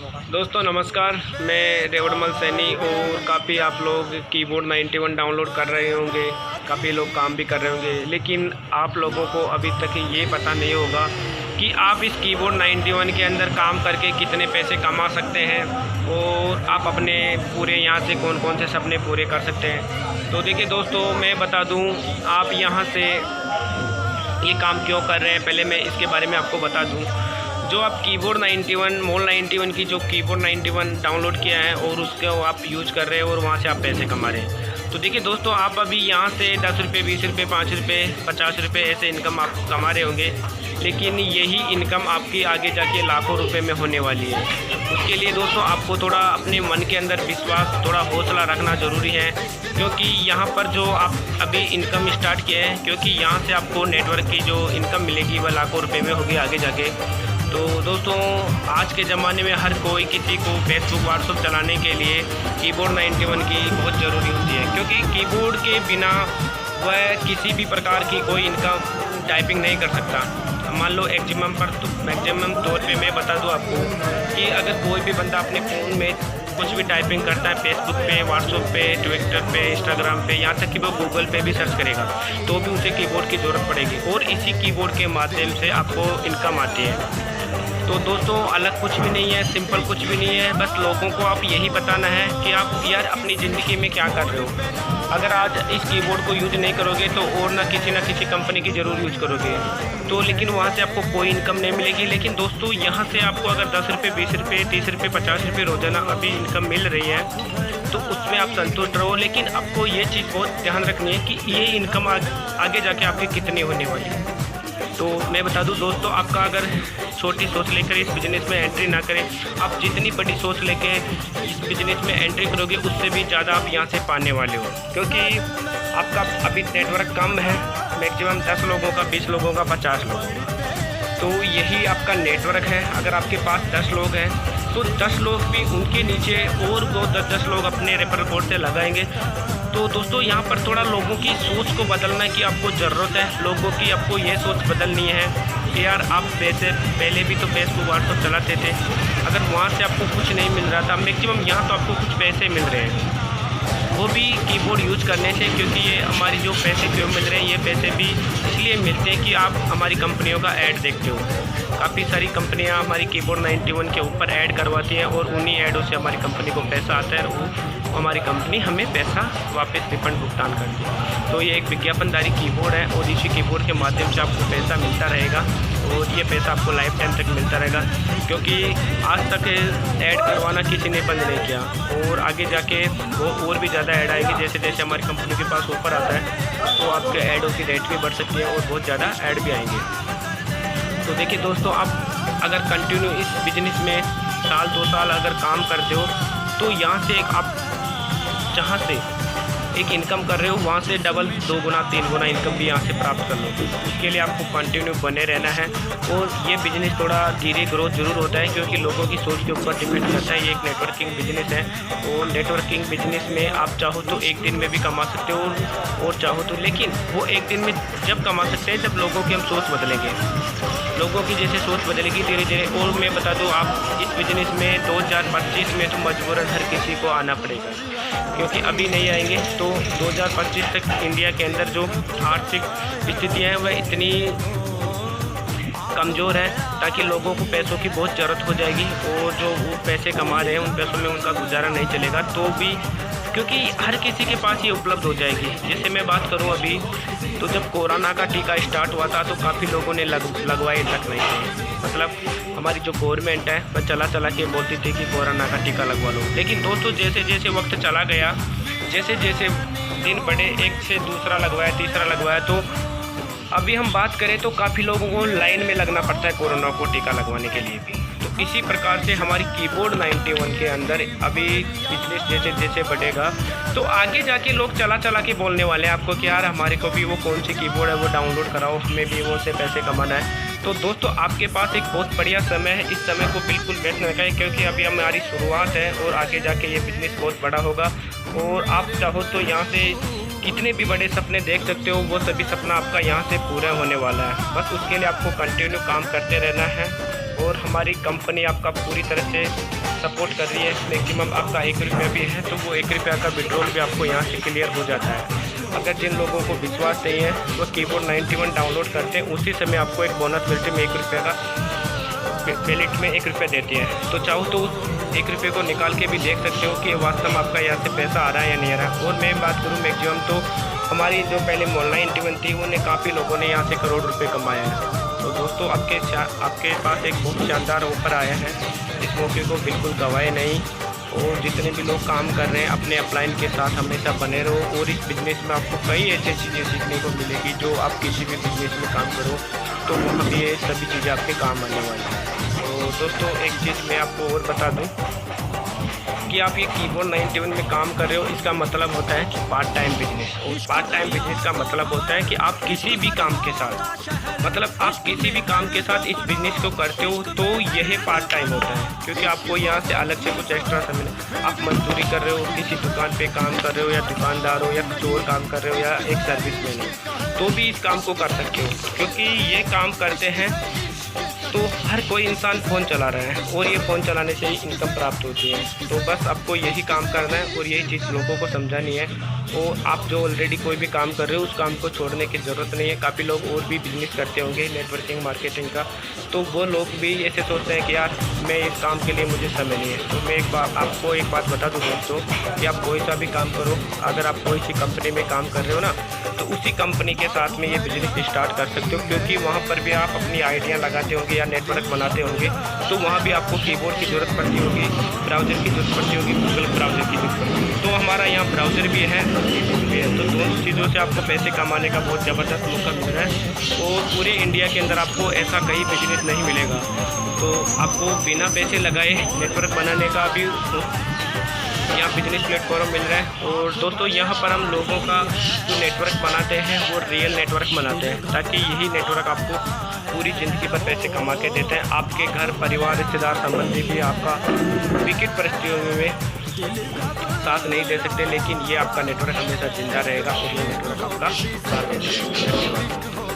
दोस्तों नमस्कार, मैं रेवड़मल सैनी। और काफ़ी आप लोग कीबोर्ड 91 डाउनलोड कर रहे होंगे, काफ़ी लोग काम भी कर रहे होंगे, लेकिन आप लोगों को अभी तक ये पता नहीं होगा कि आप इस कीबोर्ड 91 के अंदर काम करके कितने पैसे कमा सकते हैं और आप अपने पूरे यहाँ से कौन कौन से सपने पूरे कर सकते हैं। तो देखिए दोस्तों, मैं बता दूँ आप यहाँ से ये काम क्यों कर रहे हैं, पहले मैं इसके बारे में आपको बता दूँ। जो आप कीबोर्ड 91 मोल 91 की जो कीबोर्ड 91 डाउनलोड किया है और उसको आप यूज़ कर रहे हैं और वहाँ से आप पैसे कमा रहे हैं। तो देखिए दोस्तों, आप अभी यहाँ से 10 रुपये, 20 रुपये, 5 रुपये, 50 रुपये ऐसे इनकम आप कमा रहे होंगे, लेकिन यही इनकम आपकी आगे जाके लाखों रुपए में होने वाली है। उसके लिए दोस्तों आपको थोड़ा अपने मन के अंदर विश्वास, थोड़ा हौसला रखना ज़रूरी है, क्योंकि यहाँ पर जो आप अभी इनकम स्टार्ट किए हैं, क्योंकि यहाँ से आपको नेटवर्क की जो इनकम मिलेगी वह लाखों रुपए में होगी आगे जाके। तो दोस्तों, आज के ज़माने में हर कोई किसी को फेसबुक, व्हाट्सएप चलाने के लिए कीबोर्ड 91 की बहुत ज़रूरी होती है, क्योंकि कीबोर्ड के बिना वह किसी भी प्रकार की कोई इनकम टाइपिंग नहीं कर सकता। मान लो मैक्सिमम तौर पे मैं बता दूं आपको कि अगर कोई भी बंदा अपने फ़ोन में कुछ भी टाइपिंग करता है, फेसबुक पे, व्हाट्सएप पे, ट्विटर पे, इंस्टाग्राम पे, यहाँ तक कि वो गूगल पे भी सर्च करेगा, तो भी उसे कीबोर्ड की ज़रूरत पड़ेगी और इसी कीबोर्ड के माध्यम से आपको इनकम आती है। तो दोस्तों, अलग कुछ भी नहीं है, सिंपल कुछ भी नहीं है, बस लोगों को आप यही बताना है कि आप यार अपनी ज़िंदगी में क्या कर रहे हो। अगर आज इस कीबोर्ड को यूज नहीं करोगे तो और ना किसी कंपनी की ज़रूर यूज करोगे, तो लेकिन वहाँ से आपको कोई इनकम नहीं मिलेगी। लेकिन दोस्तों, यहाँ से आपको अगर 10 रुपये, 20 रुपये, 30 रुपये, 50 रुपये रोज़ाना अभी इनकम मिल रही है, तो उसमें आप संतुष्ट रहो। लेकिन आपको ये चीज़ बहुत ध्यान रखनी है कि ये इनकम आगे जाके आपकी कितनी होने वाली है। तो मैं बता दूं दोस्तों, आपका अगर छोटी सोच लेकर इस बिज़नेस में एंट्री ना करें, आप जितनी बड़ी सोच लेकर इस बिज़नेस में एंट्री करोगे उससे भी ज़्यादा आप यहाँ से पाने वाले हो, क्योंकि आपका अभी नेटवर्क कम है, मैक्सिमम 10 लोगों का, 20 लोगों का, 50 लोगों का। तो यही आपका नेटवर्क है। अगर आपके पास 10 लोग हैं तो 10 लोग भी उनके नीचे और वो 10 लोग अपने रेफरल कोड से लगाएंगे। तो दोस्तों, यहाँ पर थोड़ा लोगों की सोच को बदलना की आपको ज़रूरत है। लोगों की आपको ये सोच बदलनी है कि यार आप पहले भी तो फेसबुक, व्हाट्सएप चलाते थे, अगर वहाँ से आपको कुछ नहीं मिल रहा था, मैक्सिमम यहाँ तो आपको कुछ पैसे मिल रहे हैं, वो भी कीबोर्ड यूज करने से, क्योंकि ये हमारी जो पैसे क्यों मिल रहे हैं, ये पैसे भी इसलिए मिलते हैं कि आप हमारी कंपनियों का ऐड देखते हो। काफ़ी सारी कंपनियां हमारी कीबोर्ड 91 के ऊपर ऐड करवाती हैं और उन्हीं ऐडों से हमारी कंपनी को पैसा आता है और वो हमारी कंपनी हमें पैसा वापस रिफंड भुगतान करती है। तो ये एक विज्ञापनदारी कीबोर्ड है और इसी कीबोर्ड के माध्यम से आपको पैसा मिलता रहेगा और ये पैसा आपको लाइफ टाइम तक मिलता रहेगा, क्योंकि आज तक ऐड करवाना किसी ने बंद नहीं किया और आगे जाके वो और भी ज़्यादा ऐड आएगी। जैसे जैसे हमारी कंपनी के पास ऑफर आता है तो आपके ऐडों की रेट भी बढ़ सकती है और बहुत ज़्यादा ऐड भी आएंगे। तो देखिए दोस्तों, आप अगर कंटिन्यू इस बिज़नेस में साल 2 साल अगर काम करते हो, तो यहाँ से आप जहाँ से एक इनकम कर रहे हो वहाँ से डबल, 2 गुना, 3 गुना इनकम भी यहाँ से प्राप्त कर लो। उसके लिए आपको कंटिन्यू बने रहना है और ये बिज़नेस थोड़ा धीरे ग्रोथ जरूर होता है, क्योंकि लोगों की सोच के ऊपर डिपेंड करता है। ये एक नेटवर्किंग बिजनेस है और नेटवर्किंग बिजनेस में आप चाहो तो एक दिन में भी कमा सकते हो और चाहो तो, लेकिन वो एक दिन में जब कमा सकते हैं जब लोगों की हम सोच बदलेंगे, लोगों की जैसे सोच बदलेगी धीरे धीरे। और मैं बता दूँ, आप इस बिज़नेस में 2025 में तो मजबूरन हर किसी को आना पड़ेगा, क्योंकि अभी नहीं आएंगे तो 2025 तक इंडिया के अंदर जो आर्थिक स्थितियाँ हैं वह इतनी कमज़ोर है ताकि लोगों को पैसों की बहुत ज़रूरत हो जाएगी और जो वो पैसे कमा रहे हैं उन पैसों में उनका गुजारा नहीं चलेगा, तो भी क्योंकि हर किसी के पास ये उपलब्ध हो जाएगी। जैसे मैं बात करूं अभी, तो जब कोरोना का टीका स्टार्ट हुआ था तो काफ़ी लोगों ने लगवाए तक नहीं थे। मतलब हमारी जो गवर्नमेंट है वह चला के बोलती थी कि कोरोना का टीका लगवा लो, लेकिन दोस्तों जैसे जैसे वक्त चला गया, जैसे जैसे दिन बढ़े, एक से दूसरा लगवाया, तीसरा लगवाया, तो अभी हम बात करें तो काफ़ी लोगों को लाइन में लगना पड़ता है कोरोना को टीका लगवाने के लिए भी। तो इसी प्रकार से हमारी कीबोर्ड 91 के अंदर अभी बिजनेस जैसे जैसे बढ़ेगा तो आगे जाके लोग चला के बोलने वाले हैं आपको कि यार हमारे को भी वो कौन सी कीबोर्ड है वो डाउनलोड कराओ, हमें भी वो से पैसे कमाना है। तो दोस्तों, आपके पास एक बहुत बढ़िया समय है, इस समय को बिल्कुल वेस्ट न करें, क्योंकि अभी हमारी शुरुआत है और आगे जाके ये बिज़नेस बहुत बड़ा होगा। और आप चाहो तो यहाँ से कितने भी बड़े सपने देख सकते हो, वो सभी सपना आपका यहाँ से पूरा होने वाला है। बस उसके लिए आपको कंटिन्यू काम करते रहना है और हमारी कंपनी आपका पूरी तरह से सपोर्ट कर रही है। मैक्सिमम आपका 1 रुपया भी है तो वो 1 रुपया का विड्रॉल भी आपको यहाँ से क्लियर हो जाता है। अगर जिन लोगों को विश्वास नहीं है वो कीबोर्ड 91 डाउनलोड करते हैं, उसी समय आपको एक बोनस मिलते में 1 रुपये का वैलेट में 1 रुपया देते हैं। तो चाहो तो उस 1 रुपये को निकाल के भी देख सकते हो कि वास्तव में आपका यहाँ से पैसा आ रहा है या नहीं आ रहा है। और मैं बात करूँ मैक्सिमम तो हमारी जो पहले मोहल्ला 91 थी उन्हें काफ़ी लोगों ने यहाँ से करोड़ रुपये कमाया है। तो दोस्तों आपके पास एक बहुत शानदार ऑफर आया है, इस मौके को बिल्कुल गंवाए नहीं। और जितने भी लोग काम कर रहे हैं अपने अपलाइन के साथ हमेशा बने रहो। और इस बिज़नेस में आपको कई ऐसी चीज़ें सीखने को मिलेगी जो आप किसी भी बिज़नेस में काम करो तो वहाँ भी ये सभी चीज़ें आपके काम आने वाली हैं। तो दोस्तों एक चीज़ मैं आपको और बता दूँ कि आप ये कीबोर्ड 91 में काम कर रहे हो, इसका मतलब होता है कि पार्ट टाइम बिजनेस। और पार्ट टाइम बिजनेस का मतलब होता है कि आप किसी भी काम के साथ इस बिज़नेस को करते हो तो यह पार्ट टाइम होता है, क्योंकि आपको यहाँ से अलग से कुछ एक्स्ट्रा समय आप मजदूरी कर रहे हो, किसी दुकान पे काम कर रहे हो या दुकानदार हो या कुछ और काम कर रहे हो या एक सर्विस मैन हो तो भी इस काम को कर सकते हो। क्योंकि ये काम करते हैं तो हर कोई इंसान फ़ोन चला रहा है और ये फ़ोन चलाने से ही इनकम प्राप्त होती है। तो बस आपको यही काम करना है और यही चीज़ लोगों को समझानी है। और आप जो ऑलरेडी कोई भी काम कर रहे हो उस काम को छोड़ने की ज़रूरत नहीं है। काफ़ी लोग और भी बिजनेस करते होंगे नेटवर्किंग मार्केटिंग का, तो वो लोग भी ऐसे सोचते हैं कि यार मैं इस काम के लिए मुझे समय नहीं है। तो मैं आपको एक बात बता दूँ दोस्तों कि आप कोई सा भी काम करो, अगर आप कोई सी कंपनी में काम कर रहे हो ना तो उसी कंपनी के साथ में ये बिजनेस स्टार्ट कर सकते हो। क्योंकि वहाँ पर भी आप अपनी आइडिया लगाते होंगे या नेटवर्क बनाते होंगे तो वहाँ भी आपको कीबोर्ड की ज़रूरत पड़ती होगी, ब्राउज़र की ज़रूरत पड़ती होगी, गूगल ब्राउज़र की ज़रूरत पड़ती होगी। तो हमारा यहाँ ब्राउज़र भी है और कीबोर्ड भी है, तो दोनों चीज़ों से आपको पैसे कमाने का बहुत ज़बरदस्त मौका मिल रहा है। और पूरे इंडिया के अंदर आपको ऐसा कहीं बिजनेस नहीं मिलेगा। तो आपको बिना पैसे लगाए नेटवर्क बनाने का भी यहाँ बिजनेस प्लेटफॉर्म मिल रहा है। और दोस्तों यहाँ पर हम लोगों का जो नेटवर्क बनाते हैं वो रियल नेटवर्क बनाते हैं, ताकि यही नेटवर्क आपको पूरी ज़िंदगी पर पैसे कमा के देते हैं। आपके घर परिवार रिश्तेदार संबंधी भी आपका विकट परिस्थितियों में साथ नहीं दे सकते, लेकिन ये आपका नेटवर्क हमेशा जिंदा रहेगा और ये नेटवर्क आपका साथ देता है।